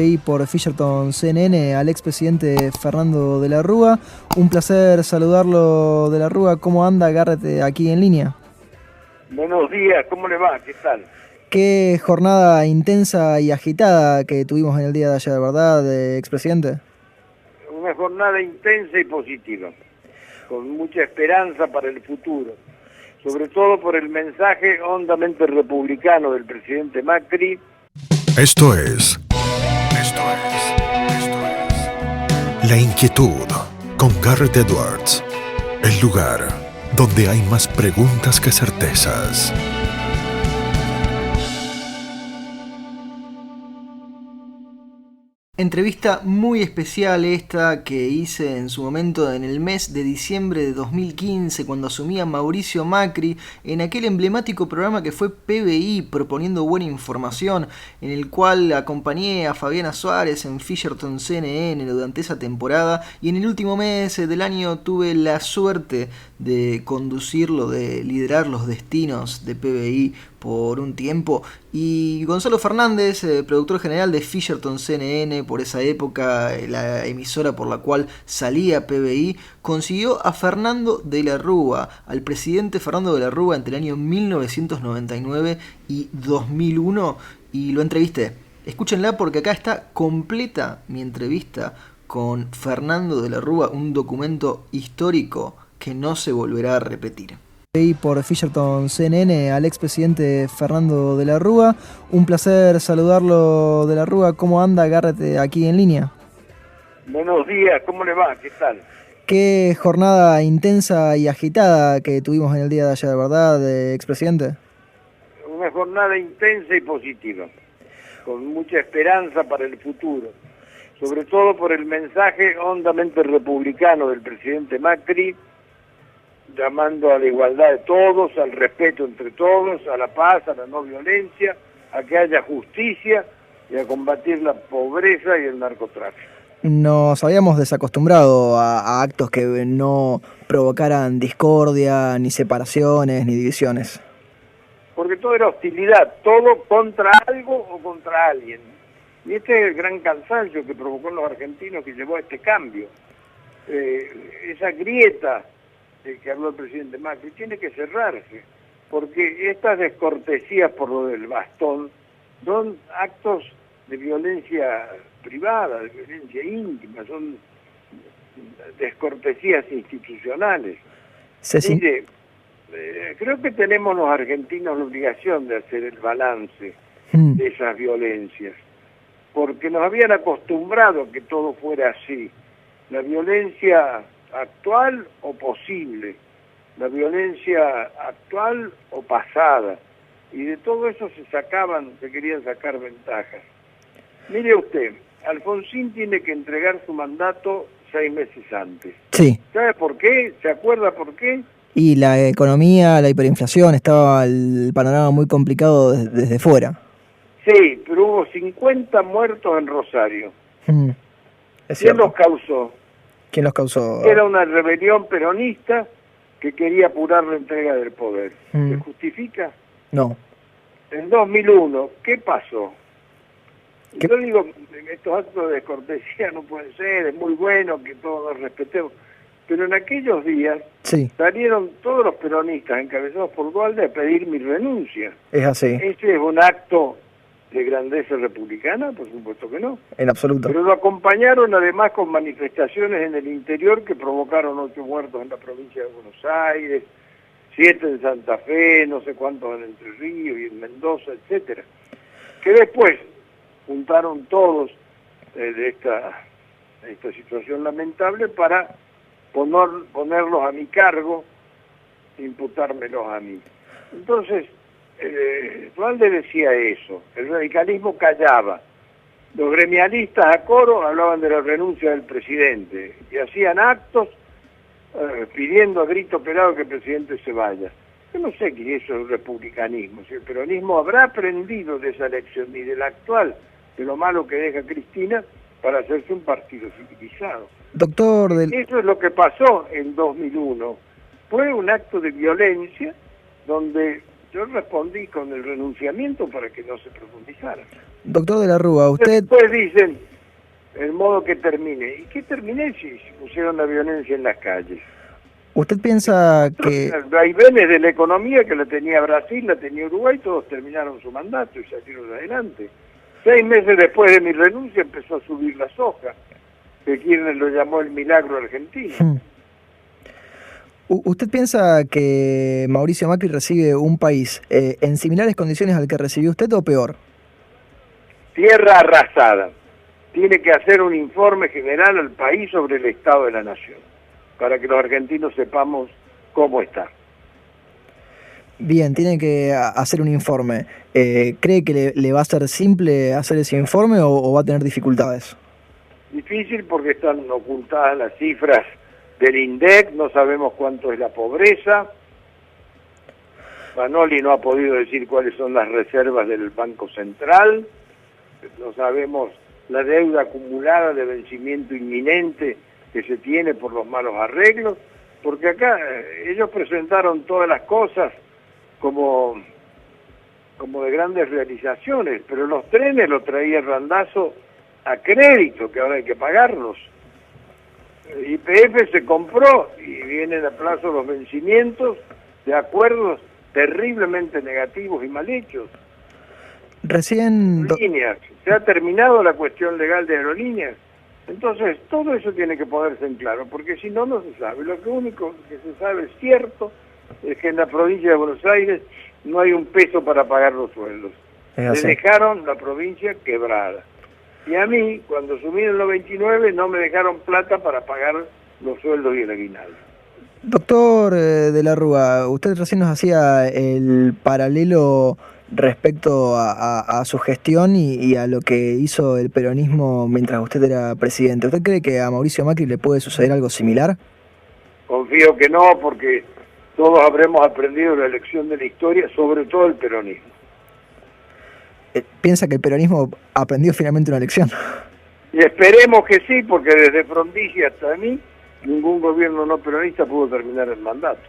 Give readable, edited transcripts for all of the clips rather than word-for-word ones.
Y por Fisherton CNN al expresidente Fernando de la Rúa. Un placer saludarlo, de la Rúa. ¿Cómo anda Garrett aquí en línea? Buenos días, ¿cómo le va? ¿Qué tal? Qué jornada intensa y agitada que tuvimos en el día de ayer, ¿verdad, expresidente? Una jornada intensa y positiva, con mucha esperanza para el futuro, sobre todo por el mensaje hondamente republicano del presidente Macri. Esto es La Inquietud con Garrett Edwards, el lugar donde hay más preguntas que certezas. Entrevista muy especial esta que hice en su momento en el mes de diciembre de 2015 cuando asumía Mauricio Macri en aquel emblemático programa que fue PBI proponiendo buena información, en el cual acompañé a Fabiana Suárez en Fisherton CNN durante esa temporada, y en el último mes del año tuve la suerte de conducirlo, de liderar los destinos de PBI por un tiempo, y Gonzalo Fernández, productor general de Fisherton CNN por esa época, la emisora por la cual salía PBI, consiguió a Fernando de la Rúa, al presidente Fernando de la Rúa, entre el año 1999 y 2001, y lo entrevisté. Escúchenla porque acá está completa mi entrevista con Fernando de la Rúa, un documento histórico que no se volverá a repetir. Y por Fisherton CNN al expresidente Fernando de la Rúa. Un placer saludarlo, de la Rúa. ¿Cómo anda Garrett aquí en línea? Buenos días, ¿cómo le va? ¿Qué tal? Qué jornada intensa y agitada que tuvimos en el día de ayer, ¿verdad, expresidente? Una jornada intensa y positiva, con mucha esperanza para el futuro, sobre todo por el mensaje hondamente republicano del presidente Macri, llamando a la igualdad de todos, al respeto entre todos, a la paz, a la no violencia, a que haya justicia y a combatir la pobreza y el narcotráfico. Nos habíamos desacostumbrado a actos que no provocaran discordia, ni separaciones, ni divisiones. Porque todo era hostilidad, todo contra algo o contra alguien. Y este es el gran cansancio que provocó en los argentinos, que llevó a este cambio. Esa grieta que habló el presidente Macri tiene que cerrarse, porque estas descortesías por lo del bastón son actos de violencia privada, de violencia íntima, son descortesías institucionales. Mire, creo que tenemos los argentinos la obligación de hacer el balance de esas violencias, porque nos habían acostumbrado a que todo fuera así. La violencia actual o posible, la violencia actual o pasada, y de todo eso se querían sacar ventajas. Mire usted, Alfonsín tiene que entregar su mandato 6 meses antes. Sí. ¿Sabe por qué? ¿Se acuerda por qué? Y la economía, la hiperinflación, estaba el panorama muy complicado desde fuera. Sí, pero hubo 50 muertos en Rosario. ¿Quién los causó? ¿Quién los causó? Era una rebelión peronista que quería apurar la entrega del poder. ¿Se justifica? No. En 2001, ¿qué pasó? Yo digo, estos actos de descortesía no pueden ser, es muy bueno que todos nos respetemos, pero en aquellos días salieron todos los peronistas encabezados por Duhalde a pedir mi renuncia. Es así. ¿Ese es un acto de grandeza republicana? Por supuesto que no. En absoluto. Pero lo acompañaron además con manifestaciones en el interior que provocaron 8 muertos en la provincia de Buenos Aires, 7 en Santa Fe, no sé cuántos en Entre Ríos y en Mendoza, etcétera. Que después juntaron todos de esta situación lamentable para ponerlos a mi cargo, imputármelos a mí. Entonces, Duhalde decía eso, el radicalismo callaba, los gremialistas a coro hablaban de la renuncia del presidente y hacían actos pidiendo a grito pelado que el presidente se vaya. Yo no sé qué es eso el republicanismo, si el peronismo habrá aprendido de esa lección y de la actual, de lo malo que deja Cristina, para hacerse un partido civilizado. Doctor Eso es lo que pasó en 2001. Fue un acto de violencia donde Yo respondí con el renunciamiento para que no se profundizara. Doctor de la Rúa, usted... Después dicen, el modo que termine. ¿Y qué terminé si pusieron la violencia en las calles? ¿Usted piensa que... Vaivenes de la economía que la tenía Brasil, la tenía Uruguay, todos terminaron su mandato y salieron adelante. 6 meses después de mi renuncia empezó a subir la soja, que Kirchner lo llamó el milagro argentino. ¿Usted piensa que Mauricio Macri recibe un país en similares condiciones al que recibió usted o peor? Tierra arrasada. Tiene que hacer un informe general al país sobre el estado de la nación, para que los argentinos sepamos cómo está. Bien, tiene que hacer un informe. ¿Cree que le va a ser simple hacer ese informe o va a tener dificultades? Difícil porque están ocultadas las cifras del INDEC, no sabemos cuánto es la pobreza. Vanoli no ha podido decir cuáles son las reservas del Banco Central, no sabemos la deuda acumulada de vencimiento inminente que se tiene por los malos arreglos, porque acá ellos presentaron todas las cosas como de grandes realizaciones, pero los trenes los traía Randazzo a crédito, que ahora hay que pagarlos. YPF se compró y vienen a plazo los vencimientos de acuerdos terriblemente negativos y mal hechos. Recién... Aerolíneas. Se ha terminado la cuestión legal de aerolíneas. Entonces, todo eso tiene que ponerse en claro, porque si no, no se sabe. Lo único que se sabe es cierto es que en la provincia de Buenos Aires no hay un peso para pagar los sueldos. Le dejaron la provincia quebrada. Y a mí, cuando asumí en los 29, no me dejaron plata para pagar los sueldos y el aguinaldo. Doctor de la Rúa, usted recién nos hacía el paralelo respecto a su gestión y a lo que hizo el peronismo mientras usted era presidente. ¿Usted cree que a Mauricio Macri le puede suceder algo similar? Confío que no, porque todos habremos aprendido la lección de la historia, sobre todo el peronismo. ¿Piensa que el peronismo aprendió finalmente una lección? Y esperemos que sí, porque desde Frondizi hasta mí, ningún gobierno no peronista pudo terminar el mandato.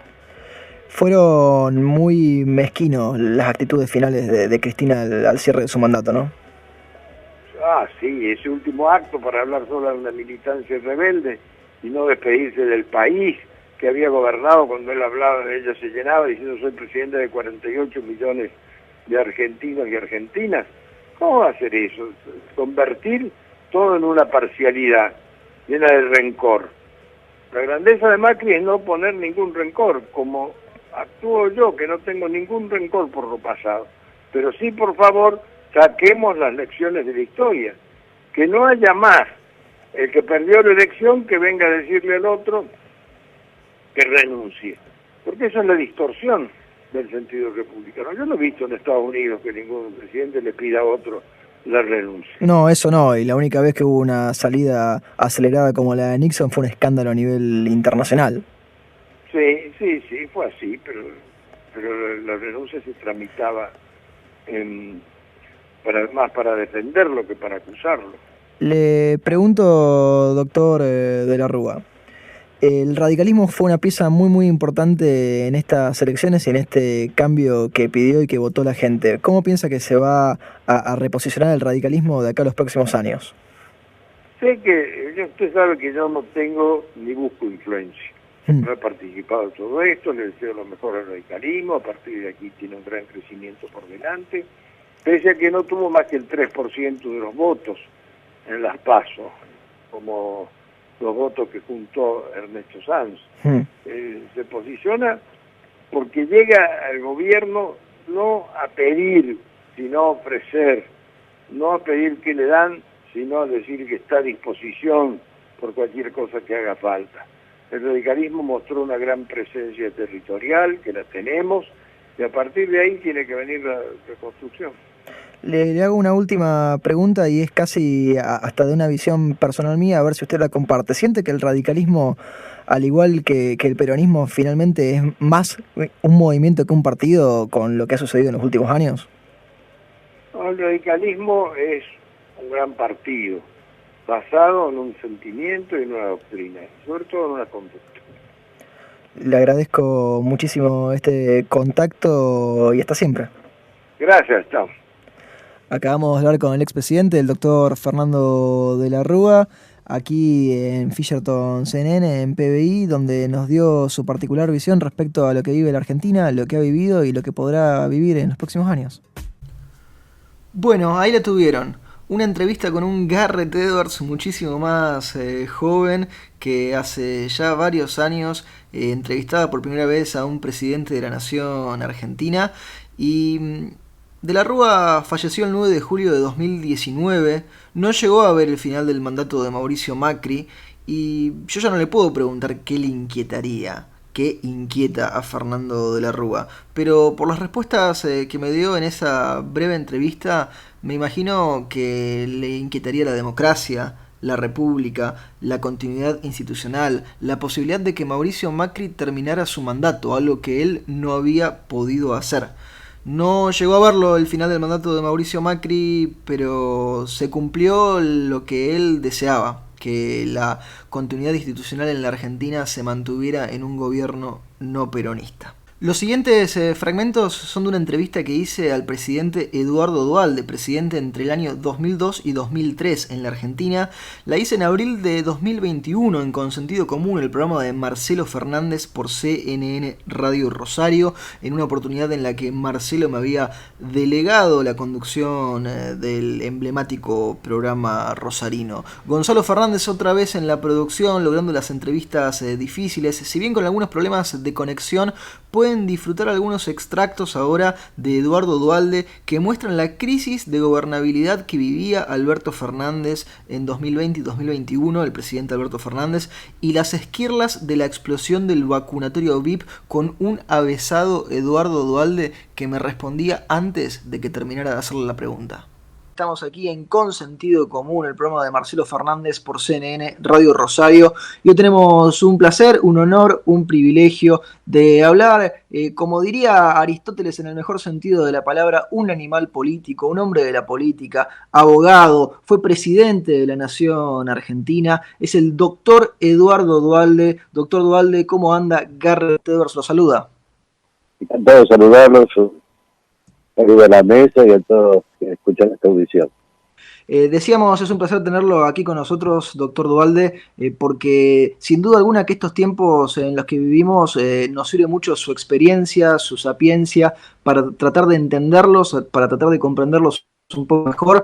Fueron muy mezquinos las actitudes finales de Cristina al cierre de su mandato, ¿no? Ah, sí, ese último acto para hablar solo de una militancia rebelde y no despedirse del país que había gobernado. Cuando él hablaba de ella se llenaba diciendo soy presidente de 48 millones de argentinos y argentinas. ¿Cómo va a hacer eso? Convertir todo en una parcialidad llena de rencor. La grandeza de Macri es no poner ningún rencor, como actúo yo, que no tengo ningún rencor por lo pasado. Pero sí, por favor, saquemos las lecciones de la historia. Que no haya más el que perdió la elección que venga a decirle al otro que renuncie. Porque esa es la distorsión del sentido republicano. Yo no he visto en Estados Unidos que ningún presidente le pida a otro la renuncia. No, eso no, y la única vez que hubo una salida acelerada como la de Nixon fue un escándalo a nivel internacional. Sí, fue así, pero la renuncia se tramitaba más para defenderlo que para acusarlo. Le pregunto, doctor de la Rúa, el radicalismo fue una pieza muy importante en estas elecciones y en este cambio que pidió y que votó la gente. ¿Cómo piensa que se va a reposicionar el radicalismo de acá a los próximos años? Sé que usted sabe que yo no tengo ni busco influencia. No he participado en todo esto, le deseo lo mejor al radicalismo, a partir de aquí tiene un gran crecimiento por delante, pese a que no tuvo más que el 3% de los votos en las PASO, como los votos que juntó Ernesto Sanz. Se posiciona porque llega al gobierno no a pedir, sino a ofrecer, no a pedir que le dan, sino a decir que está a disposición por cualquier cosa que haga falta. El radicalismo mostró una gran presencia territorial, que la tenemos, y a partir de ahí tiene que venir la reconstrucción. Le hago una última pregunta y es casi hasta de una visión personal mía, a ver si usted la comparte. ¿Siente que el radicalismo, al igual que el peronismo, finalmente es más un movimiento que un partido con lo que ha sucedido en los últimos años? No, el radicalismo es un gran partido, basado en un sentimiento y en una doctrina, sobre todo en una conducta. Le agradezco muchísimo este contacto y hasta siempre. Gracias, chao. Acabamos de hablar con el expresidente, el doctor Fernando de la Rúa, aquí en Fisherton CNN, en PBI, donde nos dio su particular visión respecto a lo que vive la Argentina, lo que ha vivido y lo que podrá vivir en los próximos años. Bueno, ahí la tuvieron. Una entrevista con un Gareth Edwards muchísimo más joven, que hace ya varios años entrevistaba por primera vez a un presidente de la nación argentina. Y de la Rúa falleció el 9 de julio de 2019, no llegó a ver el final del mandato de Mauricio Macri, y yo ya no le puedo preguntar qué le inquietaría, qué inquieta a Fernando de la Rúa, pero por las respuestas que me dio en esa breve entrevista, me imagino que le inquietaría la democracia, la república, la continuidad institucional, la posibilidad de que Mauricio Macri terminara su mandato, algo que él no había podido hacer. No llegó a verlo el final del mandato de Mauricio Macri, pero se cumplió lo que él deseaba, que la continuidad institucional en la Argentina se mantuviera en un gobierno no peronista. Los siguientes fragmentos son de una entrevista que hice al presidente Eduardo Duhalde, presidente entre el año 2002 y 2003 en la Argentina. La hice en abril de 2021 en Consentido Común, el programa de Marcelo Fernández por CNN Radio Rosario, en una oportunidad en la que Marcelo me había delegado la conducción del emblemático programa rosarino. Gonzalo Fernández otra vez en la producción, logrando las entrevistas difíciles, si bien con algunos problemas de conexión. Pueden disfrutar algunos extractos ahora de Eduardo Duhalde que muestran la crisis de gobernabilidad que vivía Alberto Fernández en 2020 y 2021, el presidente Alberto Fernández, y las esquirlas de la explosión del vacunatorio VIP con un avesado Eduardo Duhalde que me respondía antes de que terminara de hacerle la pregunta. Estamos aquí en Consentido Común, el programa de Marcelo Fernández por CNN Radio Rosario. Y hoy tenemos un placer, un honor, un privilegio de hablar, como diría Aristóteles en el mejor sentido de la palabra, un animal político, un hombre de la política, abogado, fue presidente de la Nación Argentina. Es el doctor Eduardo Duhalde. Doctor Duhalde, ¿cómo anda? Gareth Edwards lo saluda. Encantado de saludarlos. Saludo a la mesa y a todos que escuchan esta audición. Decíamos, es un placer tenerlo aquí con nosotros, doctor Duhalde, porque sin duda alguna que estos tiempos en los que vivimos nos sirve mucho su experiencia, su sapiencia, para tratar de entenderlos, para tratar de comprenderlos un poco mejor.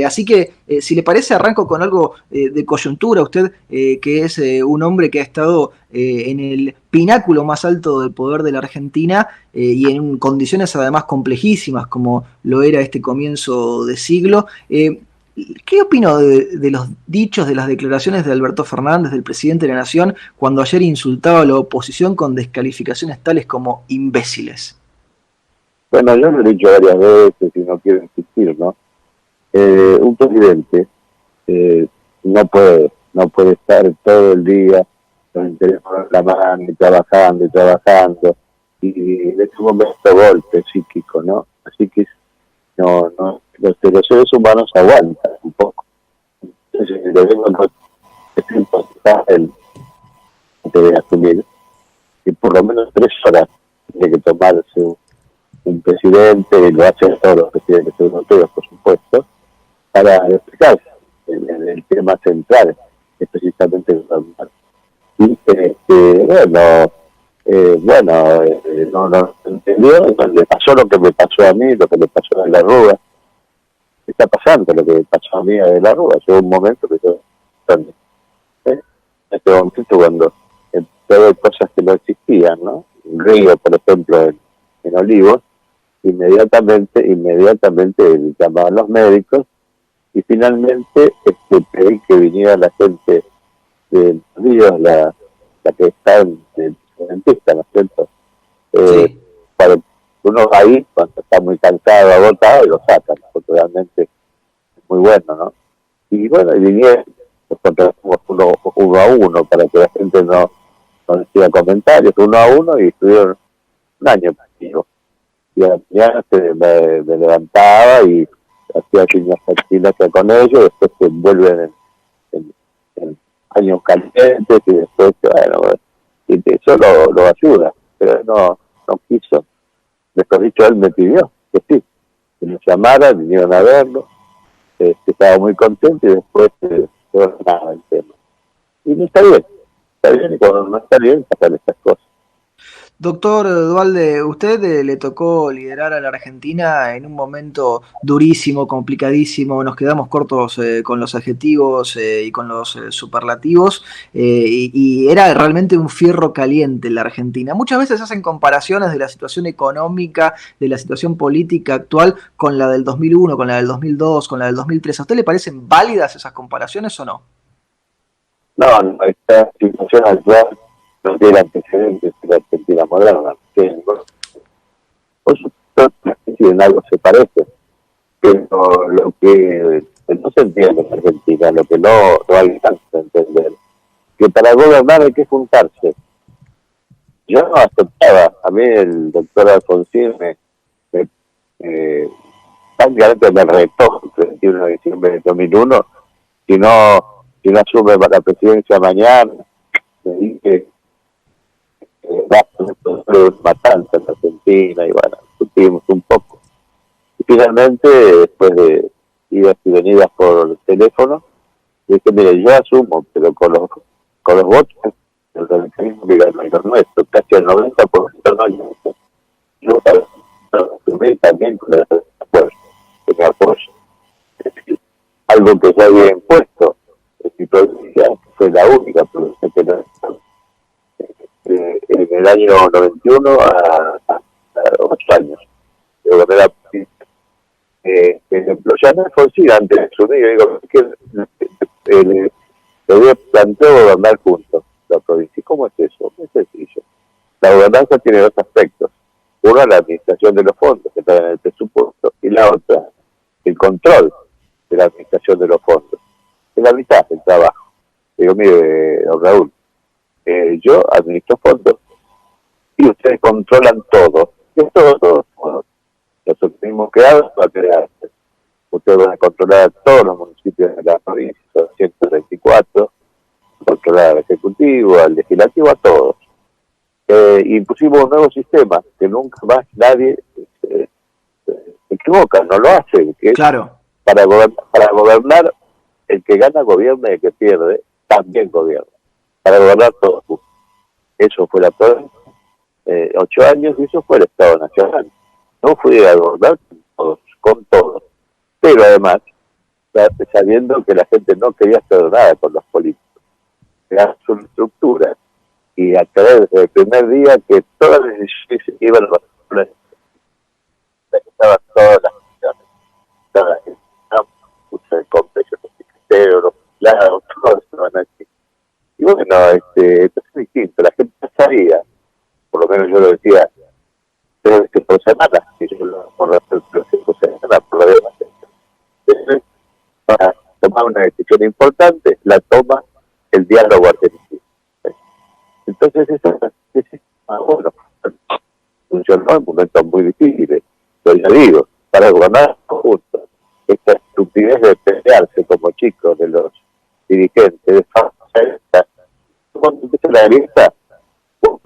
Así que, si le parece, arranco con algo de coyuntura. Usted, que es un hombre que ha estado en el pináculo más alto del poder de la Argentina y en condiciones además complejísimas, como lo era este comienzo de siglo. ¿Qué opinó de los dichos, de las declaraciones de Alberto Fernández, del presidente de la Nación, cuando ayer insultaba a la oposición con descalificaciones tales como imbéciles? Bueno, yo lo he dicho varias veces y no quiero insistir, ¿no? Un presidente no puede estar todo el día con el teléfono en la mano y trabajando, y en ese momento golpe psíquico, ¿no? Así que no, los seres humanos aguantan un poco. Entonces, el gobierno es importante debe asumir que por lo menos 3 horas tiene que tomarse un presidente, y lo hacen todos los presidentes europeos, por supuesto, para explicarse en el tema central, que es precisamente el normal. Y no entendió, le pasó lo que me pasó a mí, lo que le pasó a la Rúa. Está pasando lo que me pasó a mí a de la Rúa. Llegó un momento que yo, en este momento cuando todo cosas que no existían, ¿no? Un río, por ejemplo, en Olivos, inmediatamente llamaban a los médicos y finalmente pedí que viniera la gente de los ríos, la que está en el dentista, ¿no es cierto? Sí. Para uno ahí, cuando está muy cansado, agotado, y lo sacan, porque realmente es muy bueno, ¿no? Y bueno, y vinieron, nos contratamos uno a uno para que la gente no decía comentarios, uno a uno, y estuvieron un año conmigo. Y a la mañana me levantaba y hacía gimnasia con ellos, después se envuelven en años calientes y después, bueno, eso lo ayuda, pero no quiso. Mejor dicho, él me pidió que sí, que nos llamaran, vinieron a verlo, estaba muy contento y después se ordenaba el tema. Y no está bien, y cuando no está bien pasan estas cosas. Doctor Dualde, usted le tocó liderar a la Argentina en un momento durísimo, complicadísimo, nos quedamos cortos con los adjetivos y con los superlativos, y era realmente un fierro caliente la Argentina. Muchas veces hacen comparaciones de la situación económica, de la situación política actual con la del 2001, con la del 2002, con la del 2003. ¿A usted le parecen válidas esas comparaciones o no? No, esta situación actual no tiene antecedentes de la Argentina moderna. Por supuesto, si en algo se parece, pero lo que no se entiende en Argentina, lo que no alcanza a entender, que para gobernar hay que juntarse. Yo no aceptaba, a mí el doctor Alfonsín prácticamente me retó el 31 de diciembre de 2001, si no asume la presidencia mañana, me dije va a ser matanza en Argentina, y bueno, discutimos un poco. Y finalmente, después de idas y venidas por teléfono, dije, mire, yo asumo, pero con los votos, el radicalismo que ganó los nuestros, casi el 90% no, yo asumí también con el apoyo, que me apoyo. Es decir, algo que ya había impuesto en mi provincia, que fue la única provincia que no en el año 91 a 8 años. Yo gané la provincia. Ya no es Alfonsín antes de su día, digo, que le había planteado gobernar juntos la provincia. ¿Y cómo es eso? Muy sencillo. La gobernanza tiene dos aspectos. Una, la administración de los fondos que están en el presupuesto, y la otra, el control de la administración de los fondos. Es la mitad del trabajo. Digo, mire, don Raúl, yo administro fondos y ustedes controlan todo. Es todo. Los organismos creados va a crearse. Ustedes van a controlar a todos los municipios de la provincia, son 134, controlar al Ejecutivo, al Legislativo, a todos. Y pusimos un nuevo sistema que nunca más nadie se equivoca, no lo hace. Que claro. Para gobernar, el que gana gobierna y el que pierde también gobierna. Para gobernar todos. Eso fue la provincia, 8 años, y eso fue el Estado Nacional. No fui a gobernar con todos. Pero además, sabiendo que la gente no quería hacer nada con los políticos. Crear su estructura y a creer desde el primer día que todas las decisiones se iban a las estaban todas las decisiones. Todas las decisiones, el complejo, los secretarios, los lados, todos estaban aquí. Y bueno, esto es distinto. La gente sabía, por lo menos yo lo decía, 3 veces por semana, y yo por hacer 3 veces por semana, por lo demás. Entonces, para tomar una decisión importante, la toma el diálogo argentino. Entonces, eso es bueno, funcionó en momentos muy difíciles. Pero ya digo, para gobernar juntos, esta estupidez de pelearse como chicos de los dirigentes, de cuando empieza la lista, un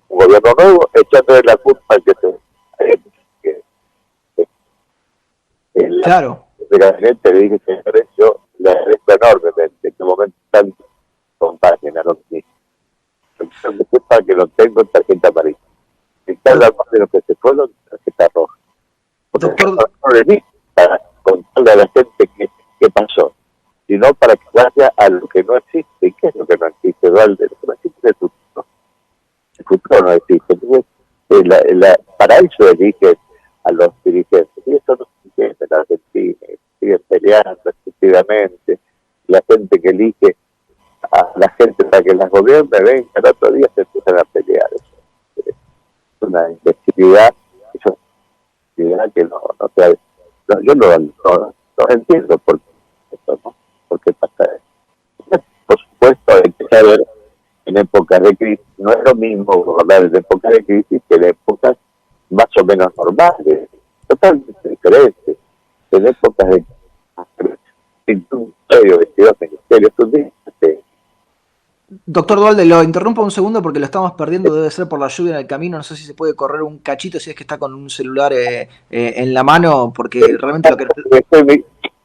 gobierno nuevo echándole la culpa al que claro. El gabinete le dije, señores, yo le agradezco enormemente que momento tan compañen a los niños. Que sepa que lo tengo en tarjeta amarilla. Está la más de los que se fueron, tarjeta roja. Porque Doctor, no le di para contarle a la gente qué pasó, sino para que vaya a lo que no existe. ¿Y qué es lo que no existe, Eduardo? Lo que no existe es el futuro. El futuro no existe. Entonces, para eso elige a los dirigentes. Y eso no se entiende en Argentina. Siguen peleando estúpidamente. La gente que elige a la gente para que las gobierne, ven, el otro día se empiezan a pelear. Es una imbecilidad, que no sea, no, yo no entiendo por qué pasa eso. Por supuesto, hay que saber, en épocas de crisis, no es lo mismo gobernar en épocas de crisis que en épocas más o menos normales, totalmente diferentes. En épocas de crisis, un ministerio, 22 ministerios, un día Doctor Dualde, lo interrumpo un segundo porque lo estamos perdiendo, debe ser por la lluvia en el camino, no sé si se puede correr un cachito si es que está con un celular en la mano, porque realmente lo que...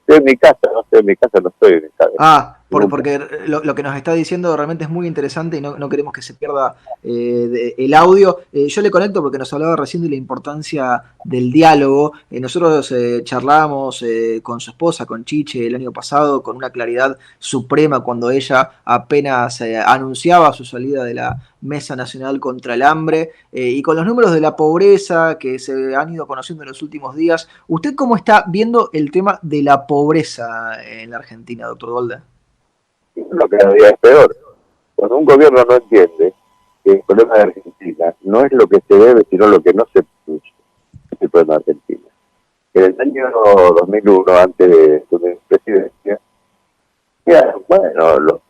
Estoy en mi casa, no estoy en mi casa, no estoy en mi casa. Porque lo que nos está diciendo realmente es muy interesante y no queremos que se pierda el audio. Yo le conecto porque nos hablaba recién de la importancia del diálogo. Nosotros charlábamos con su esposa, con Chiche, el año pasado, con una claridad suprema cuando ella apenas anunciaba su salida de la Mesa Nacional contra el Hambre y con los números de la pobreza que se han ido conociendo en los últimos días. ¿Usted cómo está viendo el tema de la pobreza en la Argentina, doctor Dualde? Lo que cada día es peor. Cuando un gobierno no entiende que el problema de Argentina no es lo que se debe, sino lo que no se puso, es el problema de Argentina. En el año 2001, antes de su presidencia, bueno,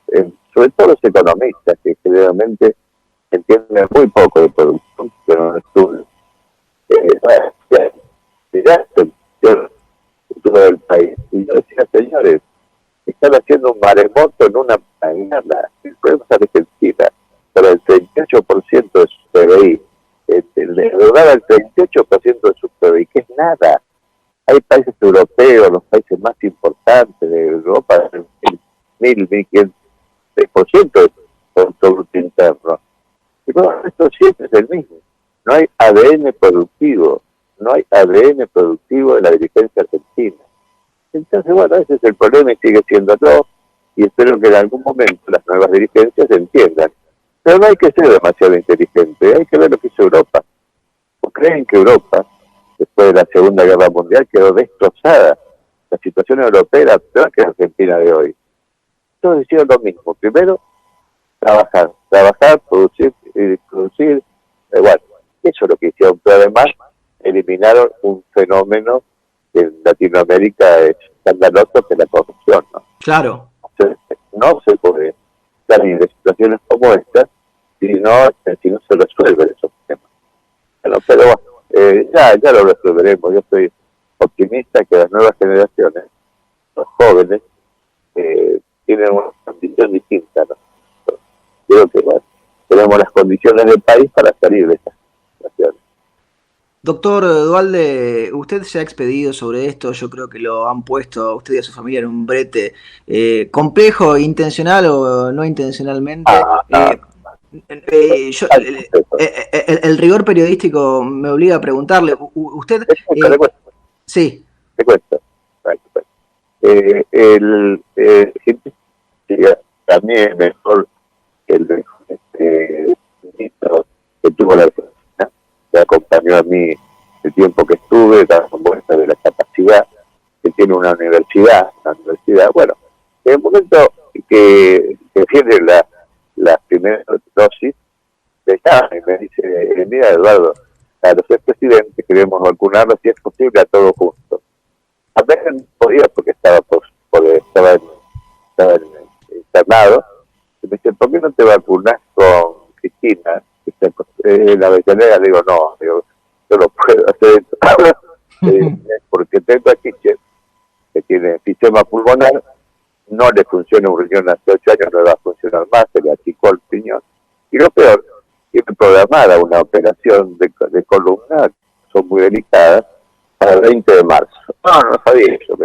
sobre todo los economistas, que generalmente entienden muy poco de producción, pero no estudian, ya se el futuro del país. Y yo decía, señores, están haciendo un maremoto en una mañana. El problema es Argentina, pero el 38% de su PBI, le robar el 38% de su PBI, que es nada. Hay países europeos, los países más importantes de Europa, el 1.500% de Producto Bruto Interno. Y bueno, esto siempre es el mismo. No hay ADN productivo, no hay ADN productivo de la dirigencia argentina. Entonces, bueno, ese es el problema y sigue siéndolo, y espero que en algún momento las nuevas dirigencias entiendan. Pero no hay que ser demasiado inteligente, hay que ver lo que hizo Europa. ¿O creen que Europa, después de la Segunda Guerra Mundial, quedó destrozada? La situación europea era peor que la Argentina de hoy. Todos hicieron lo mismo. Primero, trabajar, producir, bueno, eso es lo que hicieron, pero además eliminaron un fenómeno que en Latinoamérica es escandaloso, que es la corrupción, ¿no? Claro. No se puede salir de situaciones como estas si no se resuelven esos temas. Bueno, pero ya lo resolveremos. Yo estoy optimista que las nuevas generaciones, los jóvenes, tienen una condición distinta, ¿no? Creo que bueno, tenemos las condiciones del país para salir de estas situaciones. Doctor Dualde, usted se ha expedido sobre esto, yo creo que lo han puesto a usted y a su familia en un brete complejo, intencional o no intencionalmente. El rigor periodístico me obliga a preguntarle, usted... Sí. Te cuento. También es mejor que el ministro que tuvo la Argentina, que acompañó a mí el tiempo que estuve, dando muestra de la capacidad que tiene una universidad. Bueno, en el momento que tiene la primera dosis, me llama y me dice, mira Eduardo, a los expresidentes queremos vacunarlos si es posible a todos juntos. A veces no podía porque estaba internado. Y me dice, ¿por qué no te vacunas con Cristina? La veterinaria, digo, no, yo no puedo hacer esto. Porque tengo a Chiche, que tiene sistema pulmonar, no le funciona un riñón hace 8 años, no le va a funcionar más, se le achicó el riñón. Y lo peor, tiene programada una operación de columna, son muy delicadas, para el 20 de marzo. No sabía eso.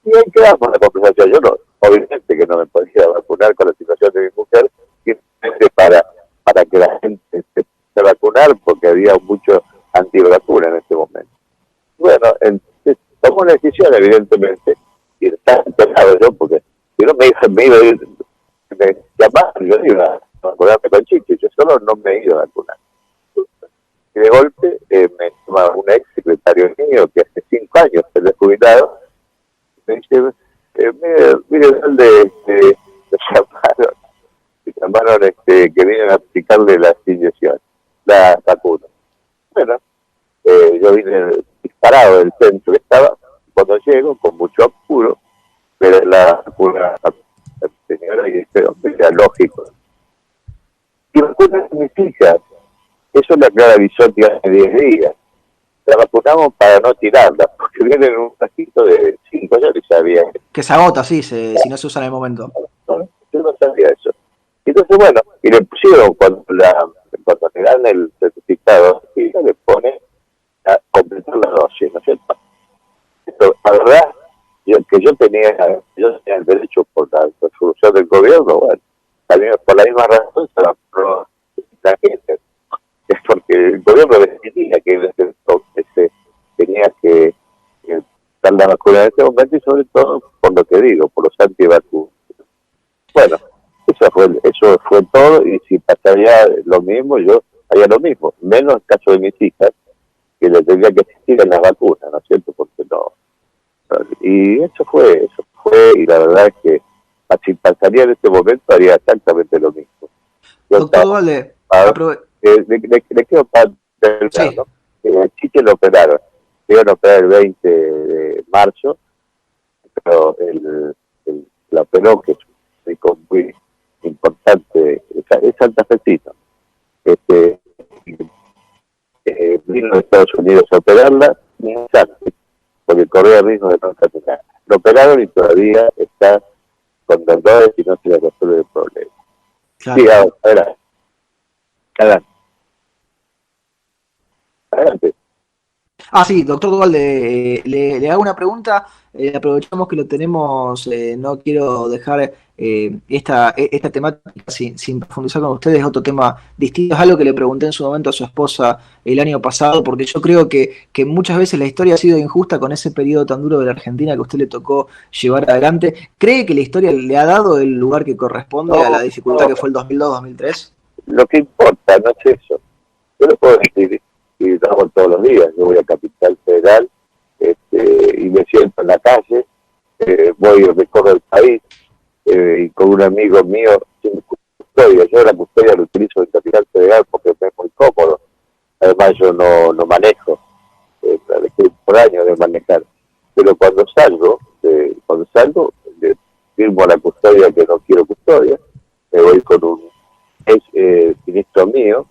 Y ahí quedamos la conversación. Yo no, obviamente que no me podía vacunar con la situación de mi mujer, simplemente para que la gente se vacunar, porque había mucho antivacuna en ese momento. Bueno, entonces tomó una decisión, evidentemente, y está enterado yo, porque si no me llamaban, yo iba a vacunarme con Chiche, yo solo no me he ido a vacunar. Y de golpe me llama un ex secretario mío que hace 5 años se le jubilado, me dice, mire, ¿dónde llamaron que vienen a aplicarle la inyección, la vacuna? Bueno, yo vine disparado del centro que estaba, cuando llego, con mucho apuro, pero la vacuna, la señora, y dice, hombre, era lógico. Y vacunan a mis hijas. Eso le aclara Bisotti hace 10 días. La vacunamos para no tirarla, porque viene en un tajito de 5 años y sabía. Que se agota, sí, si no se usa en el momento. No, yo no sabía eso. Y Entonces, bueno, y le pusieron, cuando le dan el certificado, y le pone a completar la dosis, ¿no es cierto? Pero, la verdad, yo tenía el derecho por la resolución del gobierno, bueno, también por la misma razón se la aprobó la gente. Es porque el gobierno decidía que tenía que dar la vacuna en este momento, y sobre todo, por lo que digo, por los antivacunas. Bueno, eso fue todo, y si pasaría lo mismo, yo haría lo mismo, menos en el caso de mis hijas, que le tendría que existir en las vacunas, ¿no es cierto? Porque no. Y eso fue, y la verdad es que si pasaría en este momento, haría exactamente lo mismo. Doctor Dualde, le quedo para terminar, sí. ¿no? Sí que lo operaron. Le iban a operar el 20 de marzo, pero la operó, que es un médico muy importante, es santafesino. Vino de Estados Unidos a operarla, porque corría riesgo de no caminar. Lo operaron y todavía está con dolores y no se le resuelve el problema. Claro. Sí, adelante. Sí, doctor Dualde, le hago una pregunta, aprovechamos que lo tenemos, no quiero dejar esta temática sin profundizar con ustedes, otro tema distinto, es algo que le pregunté en su momento a su esposa el año pasado, porque yo creo que muchas veces la historia ha sido injusta con ese periodo tan duro de la Argentina que a usted le tocó llevar adelante. ¿Cree que la historia le ha dado el lugar que corresponde a la dificultad que fue el 2002-2003? Lo que importa no es eso. Yo lo puedo decir, y lo hago todos los días. Yo voy a Capital Federal, y me siento en la calle, recorro el país, y con un amigo mío, sin custodia. Yo la custodia lo utilizo en Capital Federal porque me es muy cómodo. Además, yo no manejo, dejé por años de manejar. Pero cuando salgo, firmo a la custodia que no quiero custodia, me voy con un ministro mío,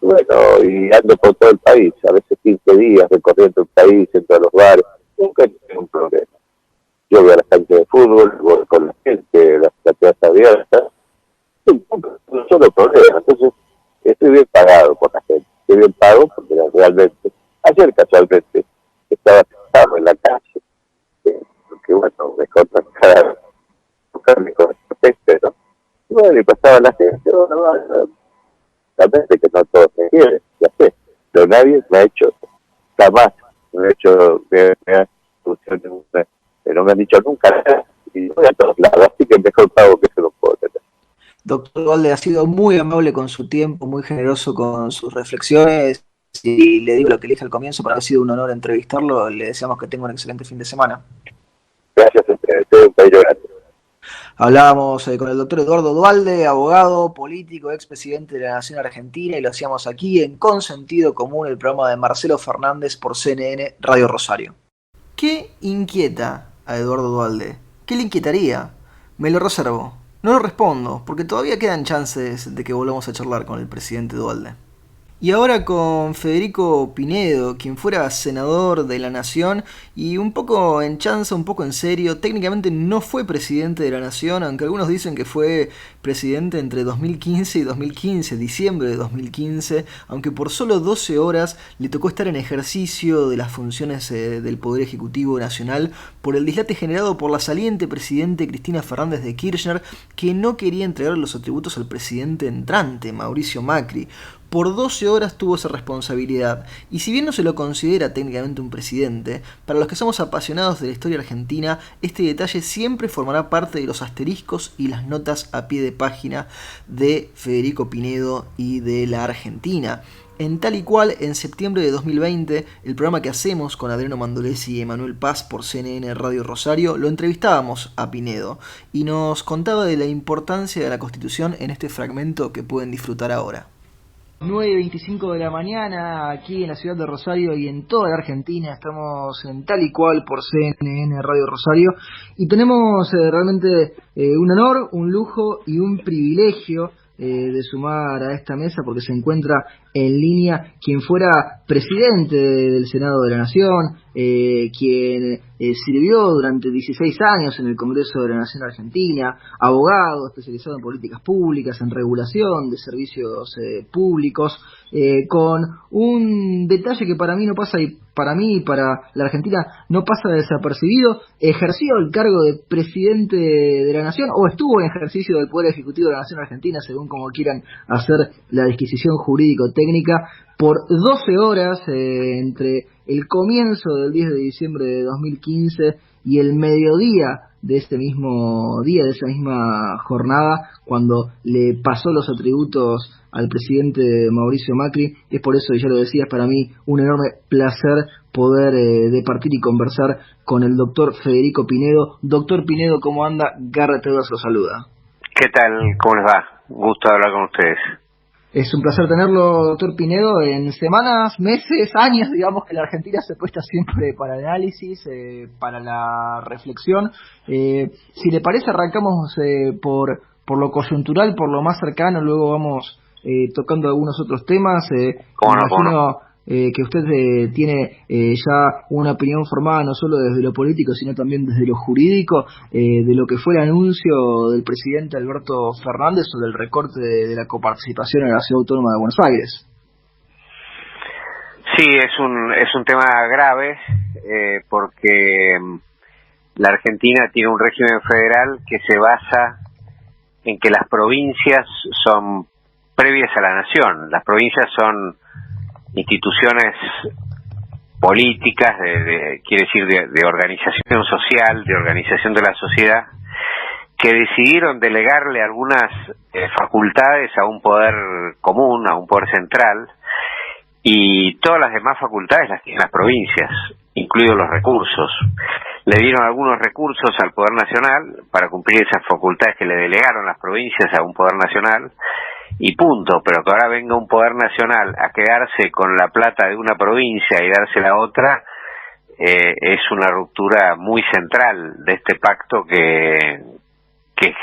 bueno, y ando por todo el país, a veces 15 días recorriendo el país, entro a los bares, nunca tengo un problema. Yo voy a la cancha de fútbol, voy con la gente, las plateas abiertas, no solo problema. Entonces, estoy bien pagado por la gente, estoy bien pago porque realmente, ayer casualmente, estaba sentado en la calle, porque bueno, me cortan buscarme con el gente, ¿no? Y bueno, y pasaba la gente, realmente que no todos me quieren, ya sé, pero nadie me ha hecho, jamás me ha hecho, no me han dicho nunca nada, y voy a todos lados, así que mejor pago que se lo puedo tener. Doctor Dualde ha sido muy amable con su tiempo, muy generoso con sus reflexiones, y le digo lo que le dije al comienzo, para haber sido un honor entrevistarlo, le deseamos que tenga un excelente fin de semana. Gracias a ustedes, un país grande. Hablábamos con el doctor Eduardo Dualde, abogado, político, expresidente de la Nación Argentina, y lo hacíamos aquí en Consentido Común, el programa de Marcelo Fernández por CNN Radio Rosario. ¿Qué inquieta a Eduardo Dualde? ¿Qué le inquietaría? Me lo reservo. No lo respondo, porque todavía quedan chances de que volvamos a charlar con el presidente Dualde. Y ahora con Federico Pinedo, quien fuera senador de la Nación y un poco en chanza, un poco en serio, técnicamente no fue presidente de la Nación, aunque algunos dicen que fue presidente entre 2015 y 2015, diciembre de 2015, aunque por solo 12 horas le tocó estar en ejercicio de las funciones del Poder Ejecutivo Nacional por el dislate generado por la saliente presidente Cristina Fernández de Kirchner, que no quería entregar los atributos al presidente entrante, Mauricio Macri. Por 12 horas tuvo esa responsabilidad, y si bien no se lo considera técnicamente un presidente, para los que somos apasionados de la historia argentina, este detalle siempre formará parte de los asteriscos y las notas a pie de página de Federico Pinedo y de la Argentina. En Tal y Cual, en septiembre de 2020, el programa que hacemos con Adriano Mandolesi y Emanuel Paz por CNN Radio Rosario, lo entrevistábamos a Pinedo y nos contaba de la importancia de la Constitución en este fragmento que pueden disfrutar ahora. 9:25 de la mañana, aquí en la ciudad de Rosario y en toda la Argentina. Estamos en Tal y Cual por CNN Radio Rosario y tenemos realmente un honor, un lujo y un privilegio de sumar a esta mesa, porque se encuentra en línea quien fuera presidente del Senado de la Nación, quien sirvió durante 16 años en el Congreso de la Nación Argentina, abogado especializado en políticas públicas, en regulación de servicios públicos, con un detalle que para mí no pasa, y para mí y para la Argentina no pasa desapercibido: ejerció el cargo de presidente de la Nación, o estuvo en ejercicio del Poder Ejecutivo de la Nación Argentina, según como quieran hacer la disquisición jurídico-técnica, por 12 horas entre el comienzo del 10 de diciembre de 2015 y el mediodía de ese mismo día, de esa misma jornada, cuando le pasó los atributos al presidente Mauricio Macri. Es por eso, y ya lo decía, es para mí un enorme placer poder departir y conversar con el doctor Federico Pinedo. Doctor Pinedo, ¿cómo anda? Garrett Edwards lo saluda. ¿Qué tal? ¿Cómo les va? Gusto hablar con ustedes. Es un placer tenerlo, doctor Pinedo. En semanas, meses, años, digamos, que la Argentina se puesta siempre para el análisis, para la reflexión. Si le parece, arrancamos por lo coyuntural, por lo más cercano, luego vamos tocando algunos otros temas. Imagino que usted tiene ya una opinión formada no solo desde lo político, sino también desde lo jurídico, de lo que fue el anuncio del presidente Alberto Fernández sobre el recorte de la coparticipación en la Ciudad Autónoma de Buenos Aires. Sí, es un tema grave, porque la Argentina tiene un régimen federal que se basa en que las provincias son previas a la nación. Las provincias son instituciones políticas, quiere decir de organización social, de organización de la sociedad, que decidieron delegarle algunas facultades a un poder común, a un poder central, y todas las demás facultades las tienen las provincias, incluidos los recursos. Le dieron algunos recursos al Poder Nacional para cumplir esas facultades que le delegaron las provincias a un Poder Nacional, y punto. Pero que ahora venga un Poder Nacional a quedarse con la plata de una provincia y dársela a otra, es una ruptura muy central de este pacto que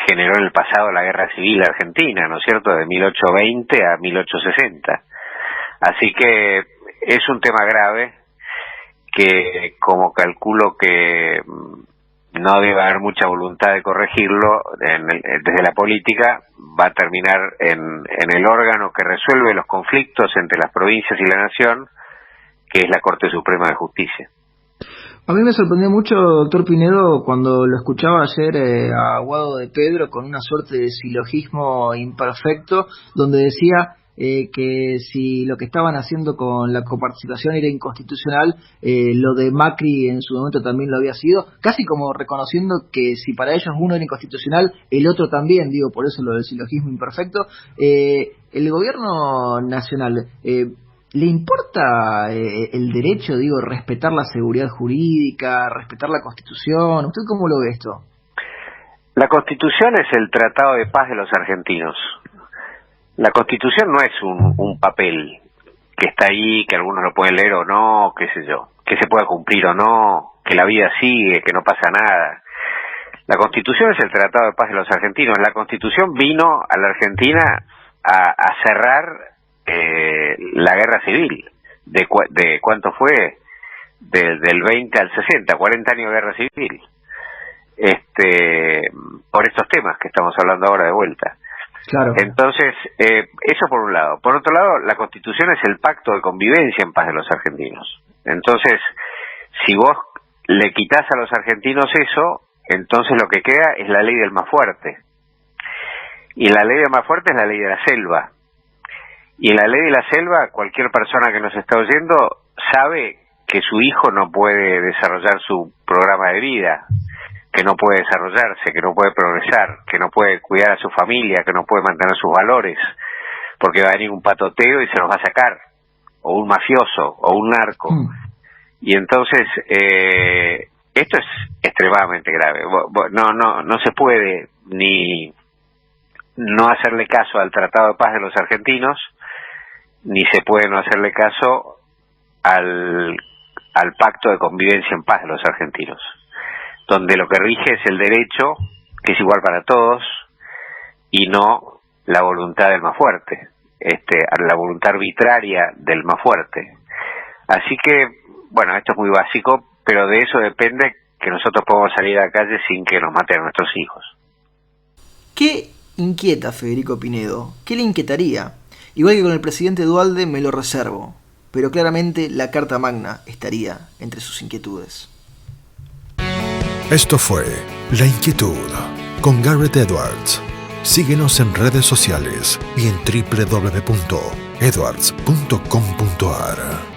generó en el pasado la Guerra Civil Argentina, ¿no es cierto?, de 1820 a 1860. Así que es un tema grave que, como calculo que no debe haber mucha voluntad de corregirlo desde la política, va a terminar en el órgano que resuelve los conflictos entre las provincias y la nación, que es la Corte Suprema de Justicia. A mí me sorprendió mucho, doctor Pinedo, cuando lo escuchaba ayer a Guado de Pedro con una suerte de silogismo imperfecto, donde decía que si lo que estaban haciendo con la coparticipación era inconstitucional, lo de Macri en su momento también lo había sido, casi como reconociendo que si para ellos uno era inconstitucional, el otro también, digo, por eso lo del silogismo imperfecto. El gobierno nacional, ¿le importa el derecho, digo, respetar la seguridad jurídica, respetar la Constitución? ¿Usted cómo lo ve esto? La Constitución es el Tratado de Paz de los argentinos. La Constitución no es un papel que está ahí, que algunos lo pueden leer o no, qué sé yo, que se pueda cumplir o no, que la vida sigue, que no pasa nada. La Constitución es el Tratado de Paz de los argentinos. La Constitución vino a la Argentina a cerrar la Guerra Civil. ¿De cuánto fue? Del 20 al 60, 40 años de Guerra Civil. Por estos temas que estamos hablando ahora de vuelta. Claro. Entonces, eso por un lado. Por otro lado, la Constitución es el pacto de convivencia en paz de los argentinos. Entonces, si vos le quitás a los argentinos eso, entonces lo que queda es la ley del más fuerte. Y la ley del más fuerte es la ley de la selva. Y en la ley de la selva, cualquier persona que nos está oyendo sabe que su hijo no puede desarrollar su programa de vida, que no puede desarrollarse, que no puede progresar, que no puede cuidar a su familia, que no puede mantener sus valores, porque va a venir un patoteo y se los va a sacar, o un mafioso, o un narco. Y entonces, esto es extremadamente grave. No se puede ni no hacerle caso al Tratado de Paz de los argentinos, ni se puede no hacerle caso al Pacto de Convivencia en Paz de los argentinos, donde lo que rige es el derecho, que es igual para todos, y no la voluntad del más fuerte. a la voluntad arbitraria del más fuerte. Así que, bueno, esto es muy básico, pero de eso depende que nosotros podamos salir a la calle sin que nos maten a nuestros hijos. ¿Qué inquieta a Federico Pinedo? ¿Qué le inquietaría? Igual que con el presidente Duhalde me lo reservo, pero claramente la Carta Magna estaría entre sus inquietudes. Esto fue La Inquietud con Garrett Edwards. Síguenos en redes sociales y en www.edwards.com.ar.